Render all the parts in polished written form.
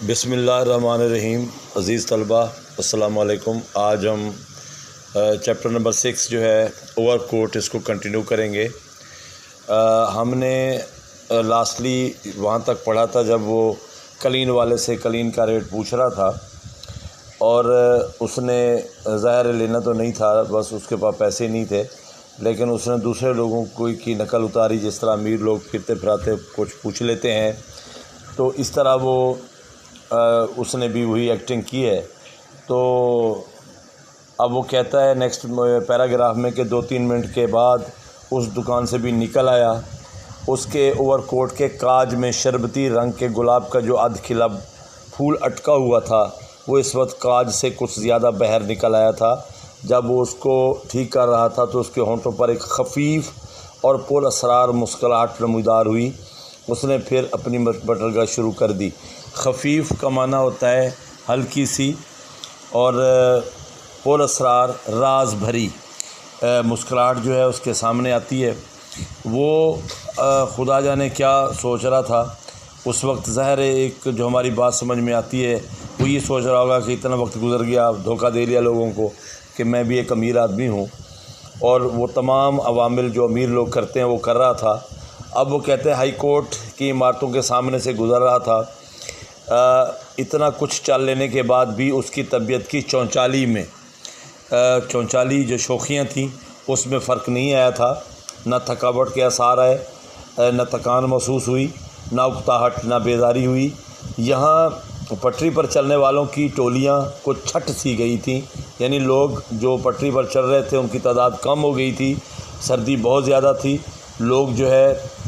بسم اللہ الرحمن الرحیم۔ عزیز طلبہ السلام علیکم۔ آج ہم چیپٹر نمبر 6 جو ہے اوور کوٹ، اس کو کنٹینیو کریں گے۔ ہم نے لاسٹلی وہاں تک پڑھا تھا جب وہ کلین والے سے کلین کا ریٹ پوچھ رہا تھا، اور اس نے ظاہر لینا تو نہیں تھا، بس اس کے پاس پیسے نہیں تھے، لیکن اس نے دوسرے لوگوں کی نقل اتاری، جس طرح امیر لوگ پھرتے پھراتے کچھ پوچھ لیتے ہیں، تو اس طرح وہ اس نے بھی وہی ایکٹنگ کی ہے۔ تو اب وہ کہتا ہے نیکسٹ پیراگراف میں کہ 2-3 منٹ کے بعد اس دکان سے بھی نکل آیا، اس کے اوور کوٹ کے کاج میں شربتی رنگ کے گلاب کا جو ادھ کھلا پھول اٹکا ہوا تھا، وہ اس وقت کاج سے کچھ زیادہ باہر نکل آیا تھا۔ جب وہ اس کو ٹھیک کر رہا تھا تو اس کے ہونٹوں پر ایک خفیف اور پر اسرار مسکراہٹ نمودار ہوئی۔ اس نے پھر اپنی بٹرگاہ شروع کر دی۔ خفیف کا معنی ہوتا ہے ہلکی سی، اور پر اسرار راز بھری مسکراہٹ جو ہے اس کے سامنے آتی ہے۔ وہ خدا جانے کیا سوچ رہا تھا اس وقت۔ ظاہر ہے ایک جو ہماری بات سمجھ میں آتی ہے وہ یہ سوچ رہا ہوگا کہ اتنا وقت گزر گیا، دھوکہ دے لیا لوگوں کو کہ میں بھی ایک امیر آدمی ہوں، اور وہ تمام عوامل جو امیر لوگ کرتے ہیں وہ کر رہا تھا۔ اب وہ کہتے ہیں ہائی کورٹ کی عمارتوں کے سامنے سے گزر رہا تھا۔ اتنا کچھ چل لینے کے بعد بھی اس کی طبیعت کی چونچالی جو شوخیاں تھیں اس میں فرق نہیں آیا تھا۔ نہ تھکاوٹ کے آثار آئے، نہ تھکان محسوس ہوئی، نہ اکتاہٹ، نہ بیزاری ہوئی۔ یہاں پٹری پر چلنے والوں کی ٹولیاں کو چھٹ سی گئی تھیں، یعنی لوگ جو پٹری پر چل رہے تھے ان کی تعداد کم ہو گئی تھی، سردی بہت زیادہ تھی، لوگ جو ہے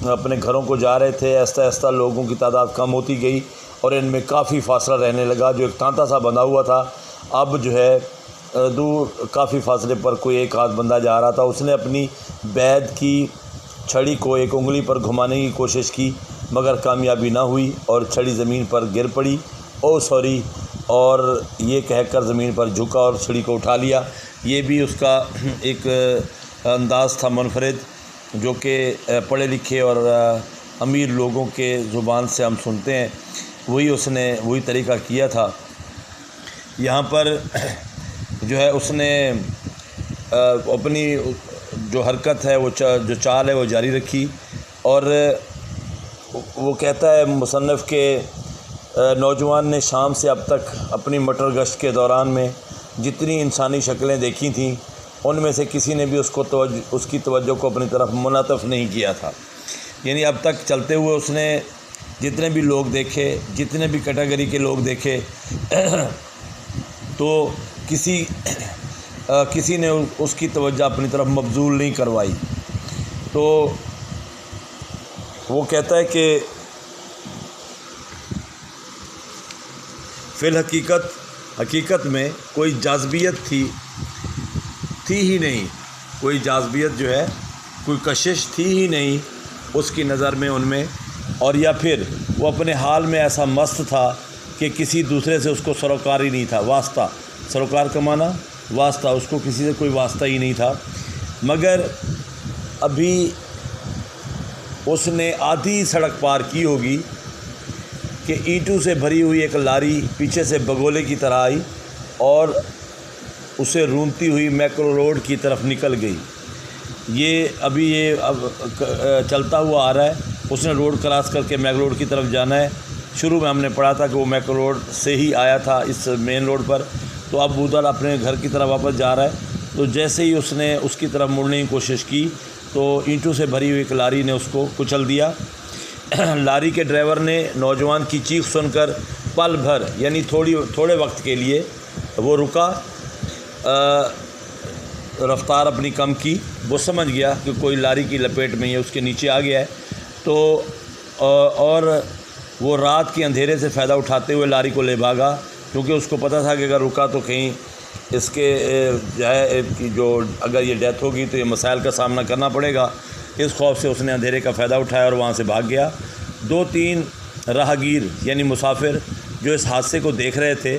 اپنے گھروں کو جا رہے تھے، آہستہ آہستہ لوگوں کی تعداد کم ہوتی گئی، اور ان میں کافی فاصلہ رہنے لگا۔ جو ایک تانتا سا بندھا ہوا تھا، اب جو ہے دور کافی فاصلے پر کوئی ایک آدھ بندہ جا رہا تھا۔ اس نے اپنی بید کی چھڑی کو ایک انگلی پر گھمانے کی کوشش کی، مگر کامیابی نہ ہوئی، اور چھڑی زمین پر گر پڑی۔ او سوری، اور یہ کہہ کر زمین پر جھکا اور چھڑی کو اٹھا لیا۔ یہ بھی اس کا ایک انداز تھا منفرد، جو کہ پڑھے لکھے اور امیر لوگوں کے زبان سے ہم سنتے ہیں۔ وہی طریقہ کیا تھا۔ یہاں پر جو ہے اس نے اپنی جو حرکت ہے، وہ جو چال ہے وہ جاری رکھی، اور وہ کہتا ہے مصنف کے نوجوان نے شام سے اب تک اپنی مٹر گشت کے دوران میں جتنی انسانی شکلیں دیکھی تھیں، ان میں سے کسی نے بھی اس کی توجہ کو اپنی طرف منعطف نہیں کیا تھا۔ یعنی اب تک چلتے ہوئے اس نے جتنے بھی لوگ دیکھے، جتنے بھی کیٹیگری کے لوگ دیکھے، تو کسی نے اس کی توجہ اپنی طرف مبذول نہیں کروائی۔ تو وہ کہتا ہے کہ فی الحقیقت میں کوئی جاذبیت تھی ہی نہیں، کوئی جاذبیت جو ہے، کوئی کشش تھی ہی نہیں اس کی نظر میں، ان میں، اور یا پھر وہ اپنے حال میں ایسا مست تھا کہ کسی دوسرے سے اس کو سروکار ہی نہیں تھا۔ واسطہ، سروکار کا معنی واسطہ، اس کو کسی سے کوئی واسطہ ہی نہیں تھا۔ مگر ابھی اس نے آدھی سڑک پار کی ہوگی کہ اینٹوں سے بھری ہوئی ایک لاری پیچھے سے بگولے کی طرح آئی اور اسے رونتی ہوئی میکرو روڈ کی طرف نکل گئی۔ یہ چلتا ہوا آ رہا ہے، اس نے روڈ کراس کر کے میکرو روڈ کی طرف جانا ہے۔ شروع میں ہم نے پڑھا تھا کہ وہ میکرو روڈ سے ہی آیا تھا اس مین روڈ پر، تو اب ادھر اپنے گھر کی طرف واپس جا رہا ہے۔ تو جیسے ہی اس نے اس کی طرف مڑنے کی کوشش کی تو اینٹوں سے بھری ہوئی ایک لاری نے اس کو کچل دیا۔ لاری کے ڈرائیور نے نوجوان کی چیخ سن کر پل بھر، یعنی تھوڑے وقت کے لیے وہ رکا، رفتار اپنی کم کی۔ وہ سمجھ گیا کہ کوئی لاری کی لپیٹ میں یہ اس کے نیچے آ گیا ہے، تو اور وہ رات کے اندھیرے سے فائدہ اٹھاتے ہوئے لاری کو لے بھاگا، کیونکہ اس کو پتہ تھا کہ اگر رکا تو کہیں اس کے اگر یہ ڈیتھ ہوگی تو یہ مسائل کا سامنا کرنا پڑے گا۔ اس خوف سے اس نے اندھیرے کا فائدہ اٹھایا اور وہاں سے بھاگ گیا۔ 2-3 راہگیر یعنی مسافر جو اس حادثے کو دیکھ رہے تھے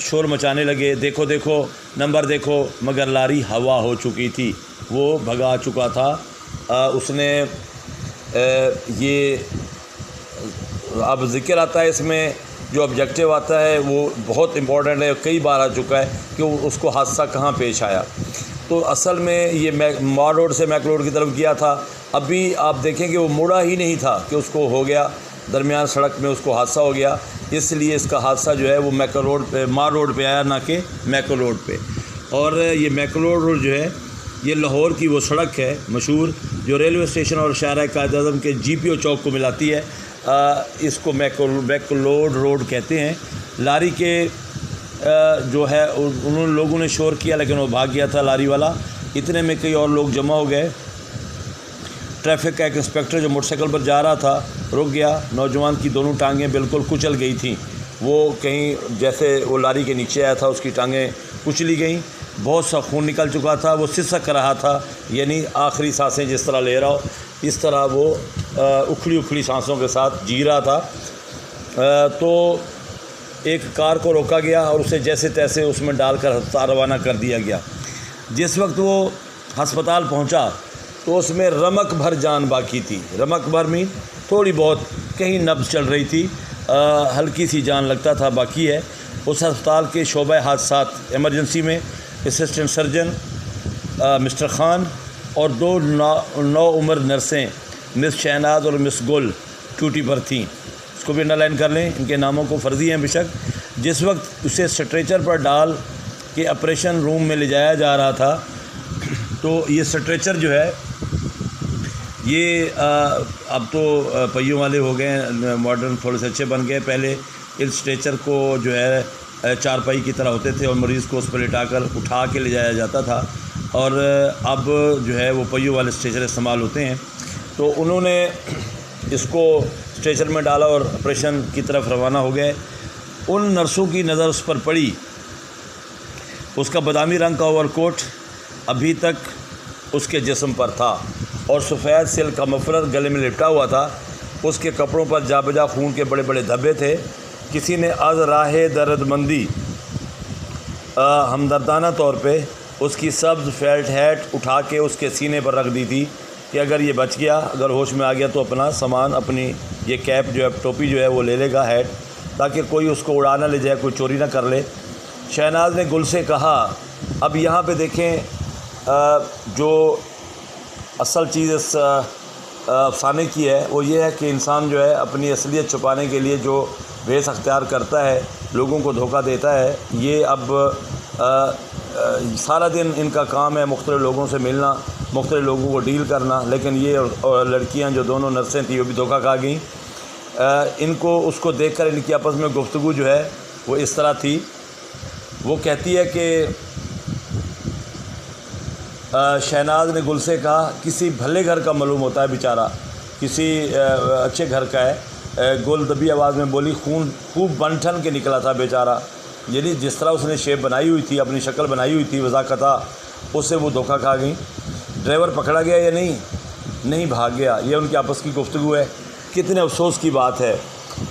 شور مچانے لگے، دیکھو دیکھو، نمبر دیکھو، مگر لاری ہوا ہو چکی تھی، وہ بھگا چکا تھا۔ اس نے یہ اب ذکر آتا ہے اس میں جو آبجیکٹیو آتا ہے وہ بہت امپورٹنٹ ہے، کئی بار آ چکا ہے کہ اس کو حادثہ کہاں پیش آیا۔ تو اصل میں یہ مار روڈ سے میک روڈ کی طرف گیا تھا، ابھی آپ دیکھیں کہ وہ مڑا ہی نہیں تھا کہ اس کو ہو گیا، درمیان سڑک میں اس کو حادثہ ہو گیا، اس لیے اس کا حادثہ جو ہے وہ مار روڈ پہ آیا، نہ کہ میکل روڈ پہ۔ اور یہ میکل روڈ جو ہے یہ لاہور کی وہ سڑک ہے مشہور جو ریلوے اسٹیشن اور شاہراہ قائد اعظم کے GPO چوک کو ملاتی ہے، اس کو میکل روڈ کہتے ہیں۔ لاری کے جو ہے انہوں لوگوں نے شور کیا لیکن وہ بھاگ گیا تھا لاری والا، اتنے میں کئی اور لوگ جمع ہو گئے۔ ٹریفک کا ایک انسپیکٹر جو موٹر سائیکل پر جا رہا تھا رک گیا، نوجوان کی دونوں ٹانگیں بالکل کچل گئی تھیں، وہ کہیں جیسے وہ لاری کے نیچے آیا تھا اس کی ٹانگیں کچلی گئیں، بہت سا خون نکل چکا تھا، وہ سسک رہا تھا، یعنی آخری سانسیں جس طرح لے رہا ہو اس طرح وہ اکھڑی سانسوں کے ساتھ جی رہا تھا۔ تو ایک کار کو روکا گیا اور اسے جیسے تیسے اس میں ڈال کر ہسپتال روانہ کر دیا گیا۔ جس وقت وہ ہسپتال پہنچا تو اس میں رمق بھر جان باقی تھی، رمق بھر میں تھوڑی بہت کہیں نبض چل رہی تھی، ہلکی سی جان لگتا تھا باقی ہے۔ اس ہسپتال کے شعبہ حادثات ایمرجنسی میں اسسٹنٹ سرجن مسٹر خان اور 2 نو عمر نرسیں مس شہناز اور مس گل ڈیوٹی پر تھیں، اس کو بھی انڈر لائن کر لیں، ان کے ناموں کو فرضی ہیں بیشک۔ جس وقت اسے اسٹریچر پر ڈال کے آپریشن روم میں لے جایا جا رہا تھا تو یہ اسٹریچر جو ہے یہ اب تو پہیوں والے ہو گئے ہیں، ماڈرن تھوڑے سے اچھے بن گئے، پہلے اس اسٹریچر کو جو ہے 4 پائی کی طرح ہوتے تھے اور مریض کو اس پر لٹا کر اٹھا کے لے جایا جاتا تھا، اور اب جو ہے وہ پہیوں والے اسٹریچر استعمال ہوتے ہیں۔ تو انہوں نے اس کو اسٹریچر میں ڈالا اور آپریشن کی طرف روانہ ہو گئے۔ ان نرسوں کی نظر اس پر پڑی، اس کا بادامی رنگ کا اوور کوٹ ابھی تک اس کے جسم پر تھا اور سفید سلک کا مفلر گلے میں لپٹا ہوا تھا، اس کے کپڑوں پر جا بجا خون کے بڑے بڑے دھبے تھے۔ کسی نے از راہ درد مندی ہمدردانہ طور پہ اس کی سبز فیلٹ ہیٹ اٹھا کے اس کے سینے پر رکھ دی تھی کہ اگر یہ بچ گیا، اگر ہوش میں آ گیا تو اپنا سامان، اپنی یہ کیپ جو ہے ٹوپی جو ہے وہ لے لے گا ہیٹ، تاکہ کوئی اس کو اڑا نہ لے جائے، کوئی چوری نہ کر لے۔ شہناز نے گل سے کہا، اب یہاں پہ دیکھیں جو اصل چیز اس افسانے کی ہے وہ یہ ہے کہ انسان جو ہے اپنی اصلیت چھپانے کے لیے جو بھیس اختیار کرتا ہے، لوگوں کو دھوکہ دیتا ہے، یہ اب سارا دن ان کا کام ہے مختلف لوگوں سے ملنا، مختلف لوگوں کو ڈیل کرنا، لیکن یہ لڑکیاں جو دونوں نرسیں تھیں وہ بھی دھوکہ کھا گئیں۔ ان کو اس کو دیکھ کر ان کی آپس میں گفتگو جو ہے وہ اس طرح تھی، وہ کہتی ہے کہ شہناز نے گل سے کہا، کسی بھلے گھر کا معلوم ہوتا ہے بیچارہ، کسی اچھے گھر کا ہے۔ گل دبی آواز میں بولی، خون خوب بن ٹھن کے نکلا تھا بیچارہ، یعنی جس طرح اس نے شیپ بنائی ہوئی تھی، اپنی شکل بنائی ہوئی تھی وضاقتہ، اس سے وہ دھوکہ کھا گئیں۔ ڈرائیور پکڑا گیا یا نہیں بھاگ گیا، یہ ان کی آپس کی گفتگو ہے۔ کتنے افسوس کی بات ہے،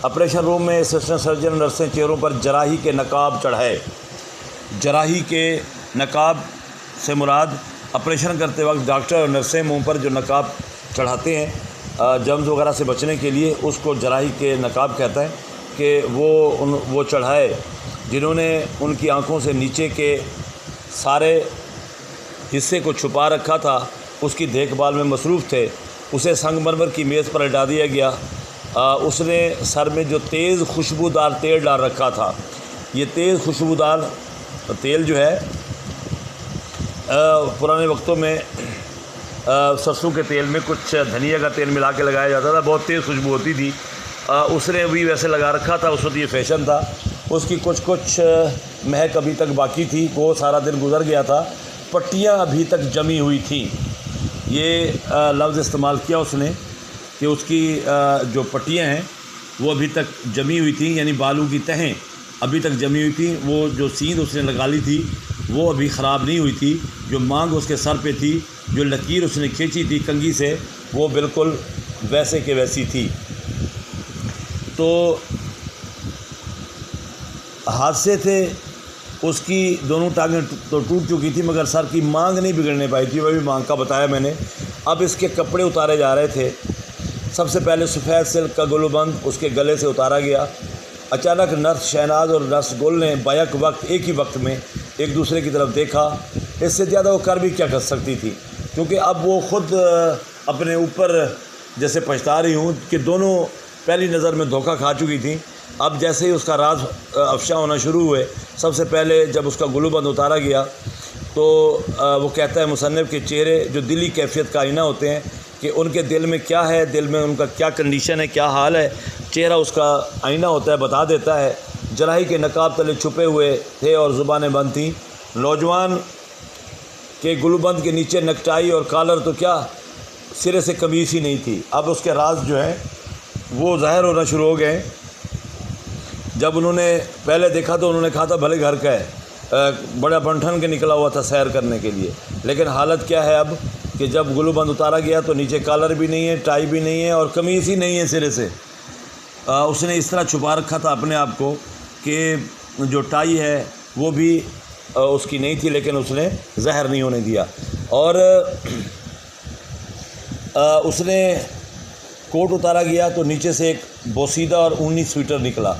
آپریشن روم میں اسسٹنٹ سرجن نرسیں چہروں پر جراحی کے نقاب چڑھائے۔ جراحی کے نقاب سے مراد آپریشن کرتے وقت ڈاکٹر اور نرسیں منہ پر جو نقاب چڑھاتے ہیں جرمز وغیرہ سے بچنے کے لیے، اس کو جراحی کے نقاب کہتا ہے، کہ وہ چڑھائے جنہوں نے ان کی آنکھوں سے نیچے کے سارے حصے کو چھپا رکھا تھا، اس کی دیکھ بھال میں مصروف تھے۔ اسے سنگ مرمر کی میز پر لٹا دیا گیا۔ اس نے سر میں جو تیز خوشبودار تیل ڈال رکھا تھا، یہ تیز خوشبودار تیل جو ہے پرانے وقتوں میں سرسوں کے تیل میں کچھ دھنیا کا تیل ملا کے لگایا جاتا تھا، بہت تیز خوشبو ہوتی تھی، اس نے بھی ویسے لگا رکھا تھا، اس وقت یہ فیشن تھا۔ اس کی کچھ مہک ابھی تک باقی تھی، وہ سارا دن گزر گیا تھا، پٹیاں ابھی تک جمی ہوئی تھیں، یہ لفظ استعمال کیا اس نے کہ اس کی جو پٹیاں ہیں وہ ابھی تک جمی ہوئی تھیں، یعنی بالوں کی تہیں ابھی تک جمی ہوئی تھیں، وہ جو سیندھ اس نے لگا لی تھی وہ ابھی خراب نہیں ہوئی تھی، جو مانگ اس کے سر پہ تھی، جو لکیر اس نے کھینچی تھی کنگھی سے، وہ بالکل ویسے کہ ویسی تھی۔ تو حادثے تھے، اس کی دونوں ٹانگیں تو ٹوٹ چکی تھی مگر سر کی مانگ نہیں بگڑنے پائی تھی، وہ بھی مانگ کا بتایا میں نے۔ اب اس کے کپڑے اتارے جا رہے تھے۔ سب سے پہلے سفید سلک کا گلوبند اس کے گلے سے اتارا گیا، اچانک نرس شہناز اور نرس گل نے بیک وقت ایک ہی وقت میں ایک دوسرے کی طرف دیکھا۔ اس سے زیادہ وہ کر بھی کیا کر سکتی تھی، کیونکہ اب وہ خود اپنے اوپر جیسے پچھتا رہی ہوں کہ دونوں پہلی نظر میں دھوکہ کھا چکی تھیں۔ اب جیسے ہی اس کا راز افشا ہونا شروع ہوئے، سب سے پہلے جب اس کا گلو بند اتارا گیا تو وہ کہتا ہے مصنف کے چہرے جو دلی کیفیت کا آئینہ ہوتے ہیں کہ ان کے دل میں کیا ہے، دل میں ان کا کیا کنڈیشن ہے، کیا حال ہے، چہرہ اس کا آئینہ ہوتا ہے، بتا دیتا ہے۔ جراحی کے نقاب تلے چھپے ہوئے تھے اور زبانیں بند تھیں۔ نوجوان کے گلو بند کے نیچے نکٹائی اور کالر تو کیا سرے سے قمیص ہی نہیں تھی۔ اب اس کے راز جو ہیں وہ ظاہر ہونا شروع ہو گئے۔ جب انہوں نے پہلے دیکھا تو انہوں نے کہا تھا بھلے گھر کا ہے، بڑا بنٹھن کے نکلا ہوا تھا سیر کرنے کے لیے، لیکن حالت کیا ہے اب کہ جب گلو بند اتارا گیا تو نیچے کالر بھی نہیں ہے، ٹائی بھی نہیں ہے اور قمیص ہی نہیں ہے سرے سے۔ اس نے اس طرح چھپا رکھا تھا اپنے آپ کو کہ جو ٹائی ہے وہ بھی اس کی نہیں تھی، لیکن اس نے ظاہر نہیں ہونے دیا۔ اور اس نے کوٹ اتارا گیا تو نیچے سے ایک بوسیدہ اور اونی سویٹر نکلا،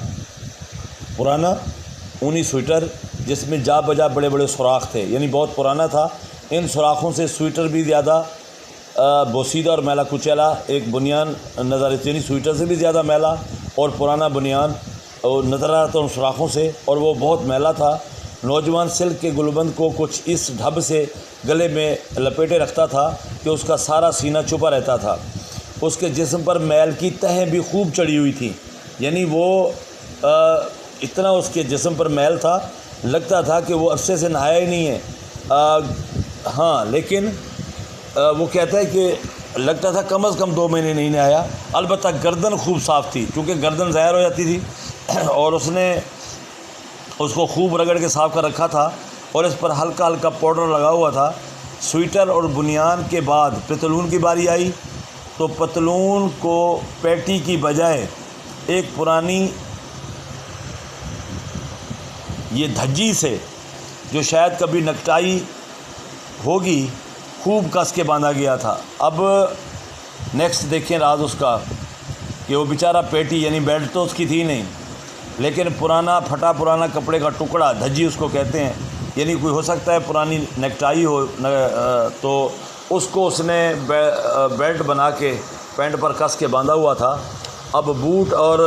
پرانا اونی سویٹر جس میں جا بجا بڑے بڑے سوراخ تھے، یعنی بہت پرانا تھا۔ ان سوراخوں سے سویٹر بھی زیادہ بوسیدہ اور میلا کچیلا ایک بنیان نظر آتی، یعنی سویٹر سے بھی زیادہ میلا اور پرانا بنیان نظر آ رہا تھا ان سوراخوں سے، اور وہ بہت میلا تھا۔ نوجوان سلک کے گلوبند کو کچھ اس ڈھب سے گلے میں لپیٹے رکھتا تھا کہ اس کا سارا سینہ چھپا رہتا تھا۔ اس کے جسم پر میل کی تہیں بھی خوب چڑھی ہوئی تھیں، یعنی وہ اتنا اس کے جسم پر میل تھا، لگتا تھا کہ وہ عرصے سے نہایا ہی نہیں ہے۔ ہاں لیکن وہ کہتا ہے کہ لگتا تھا کم از کم 2 مہینے نہیں نہایا۔ البتہ گردن خوب صاف تھی، کیونکہ گردن ظاہر ہو جاتی تھی اور اس نے اس کو خوب رگڑ کے صاف کر رکھا تھا، اور اس پر ہلکا ہلکا پاؤڈر لگا ہوا تھا۔ سویٹر اور بنیان کے بعد پتلون کی باری آئی تو پتلون کو پیٹی کی بجائے ایک پرانی یہ دھجی سے، جو شاید کبھی نکٹائی ہوگی، خوب کس کے باندھا گیا تھا۔ اب نیکسٹ دیکھیں راز اس کا کہ وہ بیچارہ پیٹی یعنی بیلٹ تو اس کی تھی نہیں، لیکن پرانا پھٹا پرانا کپڑے کا ٹکڑا، دھجی اس کو کہتے ہیں، یعنی کوئی ہو سکتا ہے پرانی نیکٹائی ہو، تو اس کو اس نے بیلٹ بنا کے پینٹ پر کس کے باندھا ہوا تھا۔ اب بوٹ اور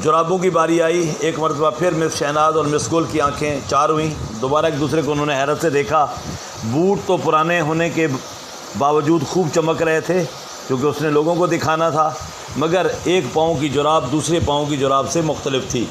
جرابوں کی باری آئی۔ ایک مرتبہ پھر مس شہناز اور مس گل کی آنکھیں چار ہوئیں، دوبارہ ایک دوسرے کو انہوں نے حیرت سے دیکھا۔ بوٹ تو پرانے ہونے کے باوجود خوب چمک رہے تھے کیونکہ اس نے لوگوں کو دکھانا تھا، مگر ایک پاؤں کی جراب دوسرے پاؤں کی جراب سے مختلف تھی،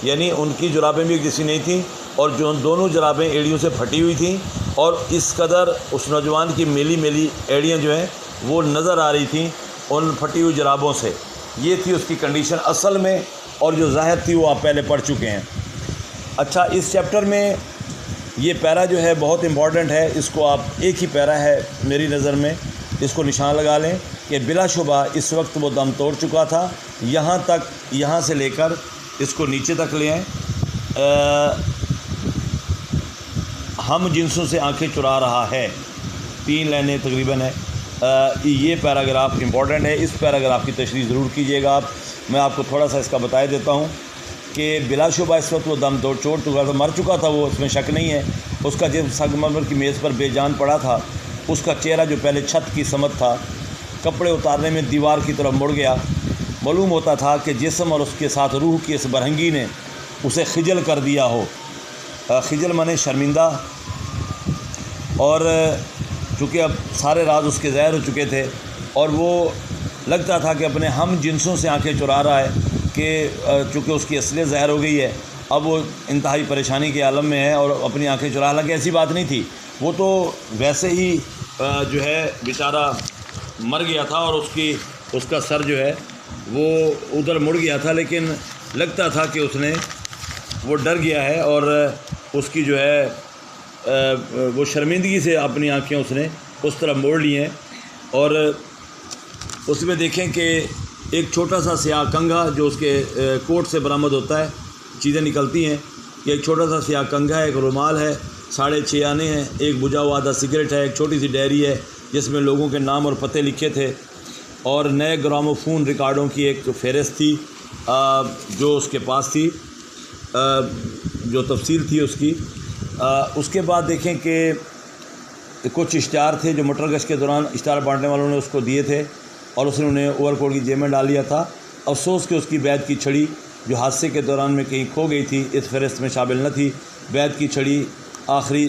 یعنی ان کی جرابیں بھی ایک جیسی نہیں تھیں، اور جو دونوں جرابیں ایڑیوں سے پھٹی ہوئی تھیں، اور اس قدر اس نوجوان کی میلی میلی ایڑیاں جو ہیں وہ نظر آ رہی تھیں ان پھٹی ہوئی جرابوں سے۔ یہ تھی اس کی کنڈیشن اصل میں، اور جو ظاہر تھی وہ آپ پہلے پڑھ چکے ہیں۔ اچھا، اس چیپٹر میں یہ پیرا جو ہے بہت امپورٹنٹ ہے، اس کو آپ ایک ہی پیرا ہے میری نظر میں، اس کو نشان لگا لیں کہ بلا شبہ اس وقت وہ دم توڑ چکا تھا، یہاں تک، یہاں سے لے کر اس کو نیچے تک لے آئیں۔ ہم جنسوں سے آنکھیں چرا رہا ہے، 3 لائنیں تقریباً ہیں۔ یہ پیراگراف امپورٹنٹ ہے، اس پیراگراف کی تشریح ضرور کیجیے گا آپ۔ میں آپ کو تھوڑا سا اس کا بتا دیتا ہوں کہ بلا شبہ اس وقت وہ دم توڑ چکا تھا، مر چکا تھا، وہ اس میں شک نہیں ہے۔ اس کا جسم سنگمرمر کی میز پر بے جان پڑا تھا، اس کا چہرہ جو پہلے چھت کی سمت تھا کپڑے اتارنے میں دیوار کی طرف مڑ گیا۔ معلوم ہوتا تھا کہ جسم اور اس کے ساتھ روح کی اس برہنگی نے اسے خجل کر دیا ہو۔ خجل مانے شرمندہ، اور چونکہ اب سارے راز اس کے ظاہر ہو چکے تھے، اور وہ لگتا تھا کہ اپنے ہم جنسوں سے آنکھیں چرا رہا ہے، کہ چونکہ اس کی اصلیت ظاہر ہو گئی ہے، اب وہ انتہائی پریشانی کے عالم میں ہے اور اپنی آنکھیں چرا، حالانکہ ایسی بات نہیں تھی، وہ تو ویسے ہی جو ہے بیچارہ مر گیا تھا، اور اس کا سر جو ہے وہ ادھر مڑ گیا تھا، لیکن لگتا تھا کہ اس نے وہ ڈر گیا ہے، اور اس کی جو ہے وہ شرمندگی سے اپنی آنکھیں اس نے اس طرح موڑ لی ہیں۔ اور اس میں دیکھیں کہ ایک چھوٹا سا سیاہ کنگھا جو اس کے کوٹ سے برآمد ہوتا ہے، چیزیں نکلتی ہیں، کہ ایک چھوٹا سا سیاہ کنگھا ہے، ایک رومال ہے، 6.5 آنے ہیں، ایک بجھا ہوا آدھا سگریٹ ہے، ایک چھوٹی سی ڈائری ہے جس میں لوگوں کے نام اور پتے لکھے تھے، اور نئے گراموفون ریکارڈوں کی ایک فہرست تھی جو اس کے پاس تھی، جو تفصیل تھی اس کی۔ اس کے بعد دیکھیں کہ کچھ اشتہار تھے جو مٹر گشت کے دوران اشتہار بانٹنے والوں نے اس کو دیے تھے اور اس نے انہیں اوور کوٹ کی جیب میں ڈال لیا تھا۔ افسوس کہ اس کی بیعت کی چھڑی جو حادثے کے دوران میں کہیں کھو گئی تھی اس فہرست میں شامل نہ تھی۔ بیعت کی چھڑی آخری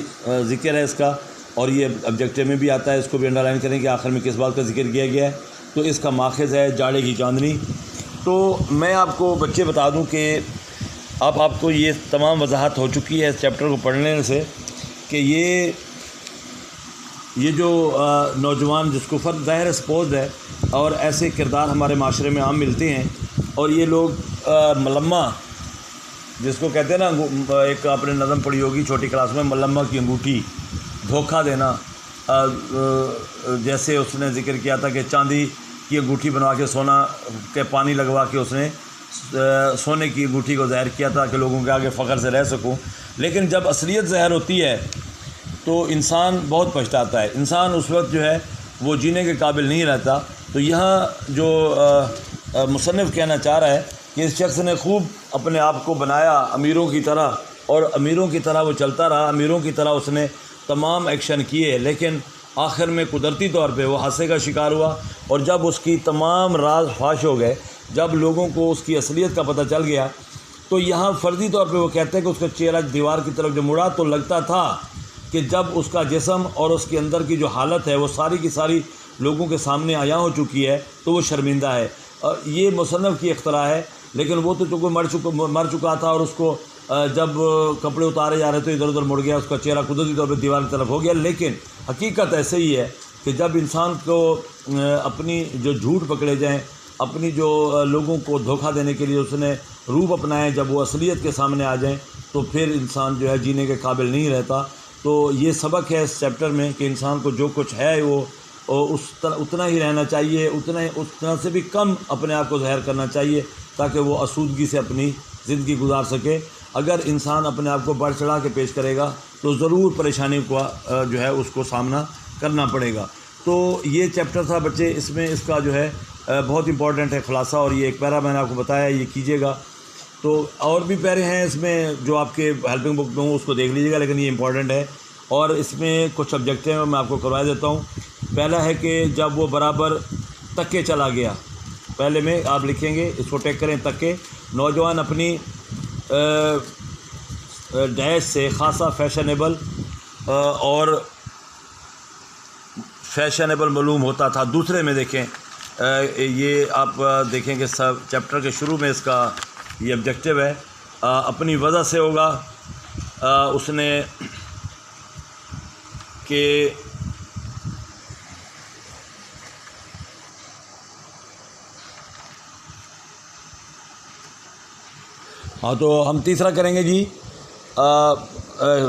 ذکر ہے اس کا، اور یہ آبجیکٹو میں بھی آتا ہے، اس کو بھی انڈر لائن کریں کہ آخر میں کس بات کا ذکر کیا گیا ہے۔ تو اس کا ماخذ ہے جاڑے کی چاندنی۔ تو میں آپ کو بچے بتا دوں کہ اب آپ کو یہ تمام وضاحت ہو چکی ہے اس چیپٹر کو پڑھنے سے کہ یہ جو نوجوان جس کو فرد ظاہر سپوز ہے، اور ایسے کردار ہمارے معاشرے میں عام ملتے ہیں، اور یہ لوگ ملمہ جس کو کہتے ہیں نا، ایک آپ نے نظم پڑھی ہوگی چھوٹی کلاس میں، ملمہ کی انگوٹھی، دھوکہ دینا۔ جیسے اس نے ذکر کیا تھا کہ چاندی کی انگوٹھی بنوا کے سونا کے پانی لگوا کے اس نے سونے کی انگوٹھی کو ظاہر کیا تھا کہ لوگوں کے آگے فخر سے رہ سکوں، لیکن جب اصلیت ظاہر ہوتی ہے تو انسان بہت پچھتاتا ہے، انسان اس وقت جو ہے وہ جینے کے قابل نہیں رہتا۔ تو یہاں جو مصنف کہنا چاہ رہا ہے کہ اس شخص نے خوب اپنے آپ کو بنایا امیروں کی طرح، اور امیروں کی طرح وہ چلتا رہا، امیروں کی طرح اس نے تمام ایکشن کیے، لیکن آخر میں قدرتی طور پہ وہ حادثے کا شکار ہوا، اور جب اس کی تمام راز فاش ہو گئے، جب لوگوں کو اس کی اصلیت کا پتہ چل گیا، تو یہاں فرضی طور پہ وہ کہتے ہیں کہ اس کا چہرہ دیوار کی طرف جو مڑا تو لگتا تھا کہ جب اس کا جسم اور اس کے اندر کی جو حالت ہے وہ ساری کی ساری لوگوں کے سامنے عیاں ہو چکی ہے تو وہ شرمندہ ہے۔ اور یہ مصنف کی اختراع ہے، لیکن وہ تو چونکہ مر چکا تھا، اور اس کو جب کپڑے اتارے جا رہے تو ادھر ادھر مڑ گیا، اس کا چہرہ قدرتی طور پہ دیوار کی طرف ہو گیا۔ لیکن حقیقت ایسے ہی ہے کہ جب انسان کو اپنی جو جھوٹ پکڑے جائیں، اپنی جو لوگوں کو دھوکہ دینے کے لیے اس نے روپ اپنائیں، جب وہ اصلیت کے سامنے آ جائیں تو پھر انسان جو ہے جینے کے قابل نہیں رہتا۔ تو یہ سبق ہے اس چیپٹر میں کہ انسان کو جو کچھ ہے وہ اتنا ہی رہنا چاہیے، اتنا سے بھی کم اپنے آپ کو ظاہر کرنا چاہیے تاکہ وہ آسودگی سے اپنی زندگی گزار سکے۔ اگر انسان اپنے آپ کو بڑھ چڑھا کے پیش کرے گا تو ضرور پریشانی کو جو ہے اس کو سامنا کرنا پڑے گا۔ تو یہ چیپٹر تھا بچے، اس میں اس کا جو ہے بہت امپورٹنٹ ہے خلاصہ، اور یہ ایک پیرا میں نے آپ کو بتایا، یہ کیجیے گا۔ تو اور بھی پیرے ہیں اس میں جو آپ کے ہیلپنگ بک میں ہوں، اس کو دیکھ لیجیے گا، لیکن یہ امپورٹنٹ ہے۔ اور اس میں کچھ سبجیکٹ ہیں میں آپ کو کروا دیتا ہوں۔ پہلا ہے کہ جب وہ برابر تکے چلا گیا، پہلے میں آپ لکھیں گے، اس کو ٹیک کریں تکے۔ نوجوان اپنی ڈیش سے خاصا فیشنیبل معلوم ہوتا تھا۔ دوسرے میں دیکھیں، یہ آپ دیکھیں کہ سب چیپٹر کے شروع میں اس کا یہ آبجیکٹو ہے، اپنی وجہ سے ہوگا۔ اس نے کہ ہاں تو ہم تیسرا کریں گے جی،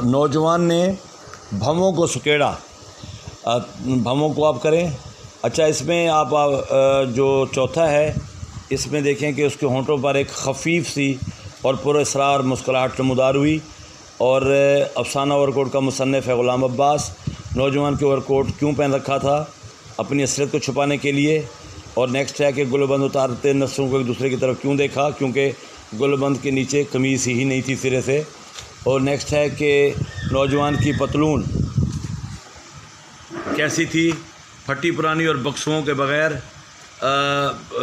نوجوان نے بھووں کو سکیڑا۔ بھووں کو آپ کریں۔ اچھا، اس میں آپ جو چوتھا ہے اس میں دیکھیں کہ اس کے ہونٹوں پر ایک خفیف سی اور پر اسرار مسکراہٹ نمودار ہوئی، اور افسانہ اوور کوٹ کا مصنف ہے غلام عباس۔ نوجوان کے اوور کوٹ کیوں پہن رکھا تھا؟ اپنی اصلیت کو چھپانے کے لیے۔ اور نیکسٹ ہے کہ گلوبند اتارتے نسلوں کو ایک دوسرے کی طرف کیوں دیکھا؟ کیونکہ گلوبند کے نیچے قمیص ہی نہیں تھی سرے سے۔ اور نیکسٹ ہے کہ نوجوان کی پتلون کیسی تھی؟ پھٹی پرانی اور بکسوؤں کے بغیر،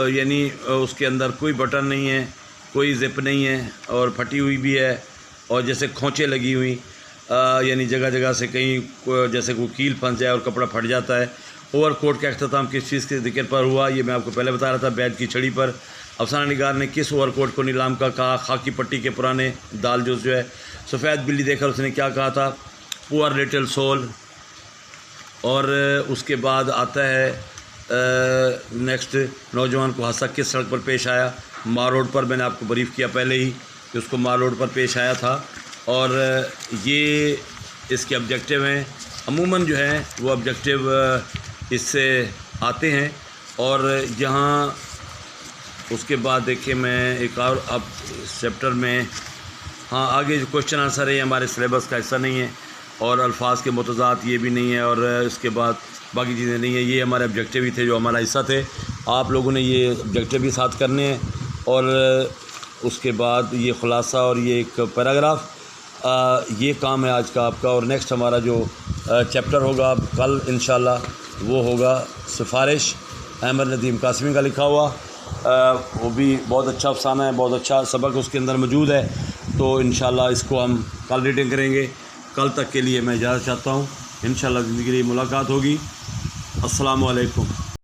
یعنی اس کے اندر کوئی بٹن نہیں ہے، کوئی زپ نہیں ہے، اور پھٹی ہوئی بھی ہے، اور جیسے کھونچے لگی ہوئی، یعنی جگہ جگہ سے کہیں جیسے کوئی کیل پھنس جائے اور کپڑا پھٹ جاتا ہے۔ اوور کوٹ کا اختتام کس چیز کے ذکر پر ہوا؟ یہ میں آپ کو پہلے بتا رہا تھا، بیعت کی چھڑی پر۔ افسانہ نگار نے کس اوور کوٹ کو نیلام کا کہا؟ خاکی پٹی کے پرانے دال جو ہے۔ سفید بلی دیکھ کر اس نے کیا کہا تھا؟ پور لٹل سول۔ اور اس کے بعد آتا ہے نیکسٹ، نوجوان کو حادثہ کس سڑک پر پیش آیا؟ مار روڈ پر۔ میں نے آپ کو بریف کیا پہلے ہی کہ اس کو مار روڈ پر پیش آیا تھا۔ اور یہ اس کے آبجیکٹو ہیں، عموماً جو ہیں وہ آبجیکٹو اس سے آتے ہیں۔ اور یہاں اس کے بعد دیکھیں میں ایک اور اب چیپٹر میں، ہاں آگے جو کوشچن آنسر ہے یہ ہمارے سلیبس کا حصہ نہیں ہے، اور الفاظ کے متضاد یہ بھی نہیں ہے، اور اس کے بعد باقی چیزیں نہیں ہیں، یہ ہمارے آبجیکٹو ہی تھے جو ہمارا حصہ تھے۔ آپ لوگوں نے یہ آبجیکٹیو بھی ساتھ کرنے ہیں، اور اس کے بعد یہ خلاصہ اور یہ ایک پیراگراف، یہ کام ہے آج کا آپ کا۔ اور نیکسٹ ہمارا جو چیپٹر ہوگا اب کل انشاءاللہ وہ ہوگا سفارش، احمد ندیم قاسمی کا لکھا ہوا، وہ بھی بہت اچھا افسانہ ہے، بہت اچھا سبق اس کے اندر موجود ہے، تو انشاءاللہ اس کو ہم کل ریڈنگ کریں گے۔ کل تک کے لیے میں اجازت چاہتا ہوں، انشاءاللہ زندگی کی ملاقات ہوگی۔ السلام علیکم۔